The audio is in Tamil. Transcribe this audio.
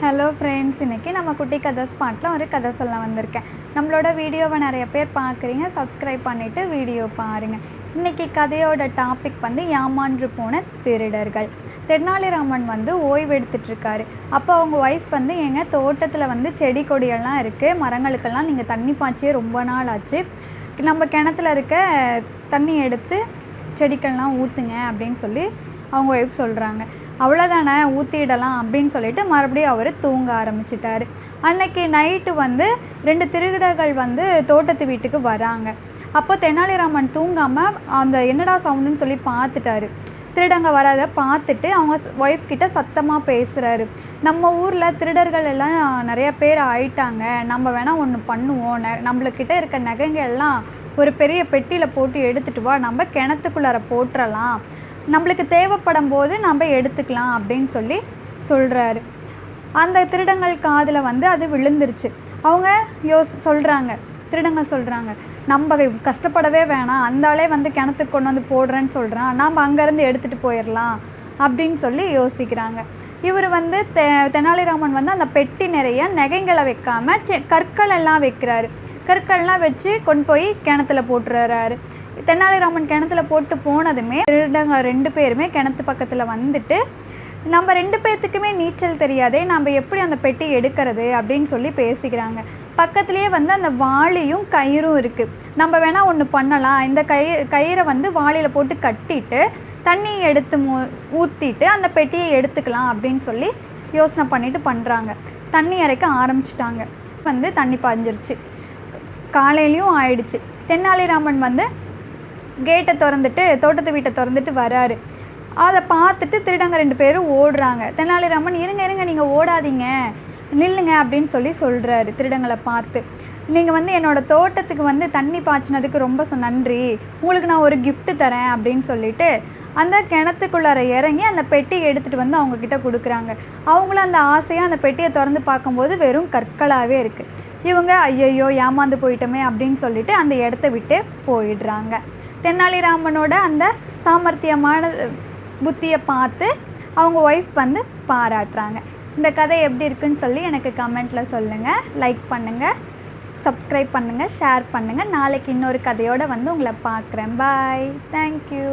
ஹலோ ஃப்ரெண்ட்ஸ், இன்றைக்கி நம்ம குட்டி கதை ஸ்பாட்டில் ஒரு கதை சொல்ல வந்திருக்கேன். நம்மளோட வீடியோவை நிறைய பேர் பார்க்குறீங்க, சப்ஸ்கிரைப் பண்ணிவிட்டு வீடியோ பாருங்கள். இன்றைக்கி கதையோட டாபிக் ஏமாந்து போன திருடர்கள். தெனாலிராமன் ஓய்வு எடுத்துகிட்ருக்காரு. அப்போ அவங்க ஒய்ஃப் எங்கள் தோட்டத்தில் செடி கொடியெல்லாம் இருக்குது, மரங்களுக்கெல்லாம் நீங்கள் தண்ணி பாய்ச்சியே ரொம்ப நாள் ஆச்சு, நம்ம கிணத்துல இருக்க தண்ணி எடுத்து செடிக்கெல்லாம் ஊற்றுங்க அப்படின்னு சொல்லி அவங்க ஒய்ஃப் சொல்கிறாங்க. அவ்வளோதானே, ஊற்றிடலாம் அப்படின்னு சொல்லிட்டு மறுபடியும் அவர் தூங்க ஆரம்பிச்சிட்டாரு. அன்னைக்கு நைட்டு 2 திருடர்கள் தோட்டத்து வீட்டுக்கு வராங்க. அப்போ தெனாலிராமன் தூங்காமல் அந்த என்னடா சவுண்டுன்னு சொல்லி பார்த்துட்டாரு. திருடங்க வராத பார்த்துட்டு அவங்க ஒய்ஃப் கிட்ட சத்தமாக பேசுகிறாரு. நம்ம ஊரில் திருடர்கள் எல்லாம் நிறைய பேர் ஆயிட்டாங்க, நம்ம வேணால் ஒன்று பண்ணுவோம், நம்மளுக்கிட்ட இருக்க நகைங்க எல்லாம் ஒரு பெரிய பெட்டியில் போட்டு எடுத்துகிட்டு வா, நம்ம கிணத்துக்குள்ளார போட்டுறலாம், நம்மளுக்கு தேவைப்படும் போது நம்ம எடுத்துக்கலாம் அப்படின்னு சொல்லி சொல்கிறாரு. அந்த திருடங்கள் காதில் அது விழுந்துருச்சு. அவங்க திருடங்க சொல்கிறாங்க, நம்ம கஷ்டப்படவே வேணாம், அந்த ஆளே கிணத்துக்கு கொண்டு வந்து போடுறேன்னு சொல்கிறான், நாம் அங்கேருந்து எடுத்துகிட்டு போயிடலாம் அப்படின்னு சொல்லி யோசிக்கிறாங்க. இவர் தெனாலிராமன் அந்த பெட்டி நிறைய நகைங்களை வைக்காமல் கற்கள் எல்லாம் வைக்கிறாரு. கற்கள்லாம் வச்சு கொண்டு போய் கிணத்துல போட்டுறாரு. தெனாலிராமன் கிணத்துல போட்டு போனதுமே திருடங்க 2 பேருமே கிணத்து பக்கத்தில் நம்ம 2 பேர்த்துக்குமே நீச்சல் தெரியாதே, நம்ம எப்படி அந்த பெட்டி எடுக்கிறது அப்படின்னு சொல்லி பேசிக்கிறாங்க. பக்கத்துலேயே அந்த வாளியும் கயிறும் இருக்குது, நம்ம வேணால் ஒன்று பண்ணலாம், இந்த கயிறை வாளியில் போட்டு கட்டிட்டு தண்ணியை எடுத்து ஊற்றிட்டு அந்த பெட்டியை எடுத்துக்கலாம் அப்படின்னு சொல்லி யோசனை பண்ணிட்டு பண்ணுறாங்க. தண்ணி இறைக்க ஆரம்பிச்சிட்டாங்க. தண்ணி பாய்ஞ்சிருச்சு. காலையிலையும் ஆயிடுச்சு. தெனாலிராமன் கேட்டை திறந்துட்டு தோட்டத்து வீட்டை திறந்துட்டு வராரு. அதை பார்த்துட்டு திருடங்க 2 பேரும் ஓடுறாங்க. தெனாலிராமன், இருங்க நீங்கள் ஓடாதீங்க, நில்லுங்க அப்படின்னு சொல்லி சொல்கிறாரு திருடங்களை பார்த்து. நீங்கள் என்னோடய தோட்டத்துக்கு தண்ணி பாய்ச்சினதுக்கு ரொம்ப நன்றி, உங்களுக்கு நான் ஒரு கிஃப்ட்டு தரேன் அப்படின்னு சொல்லிட்டு அந்த கிணத்துக்குள்ளார இறங்கி அந்த பெட்டியை எடுத்துகிட்டு அவங்கக்கிட்ட கொடுக்குறாங்க. அவங்களும் அந்த ஆசையாக அந்த பெட்டியை திறந்து பார்க்கும்போது வெறும் கற்களாகவே இருக்குது. இவங்க ஐயையோ ஏமாந்து போயிட்டோமே அப்படின்னு சொல்லிட்டு அந்த இடத்த விட்டு போயிடுறாங்க. தெனாலிராமனோட அந்த சாமர்த்தியமான புத்தியை பார்த்து அவங்க ஒய்ஃப் பாராட்டுறாங்க. இந்த கதை எப்படி இருக்குன்னு சொல்லி எனக்கு கமெண்ட்டில் சொல்லுங்கள். லைக் பண்ணுங்கள், சப்ஸ்கிரைப் பண்ணுங்கள், ஷேர் பண்ணுங்கள். நாளைக்கு இன்னொரு கதையோடு உங்களை பார்க்குறேன். பாய், தேங்க்யூ.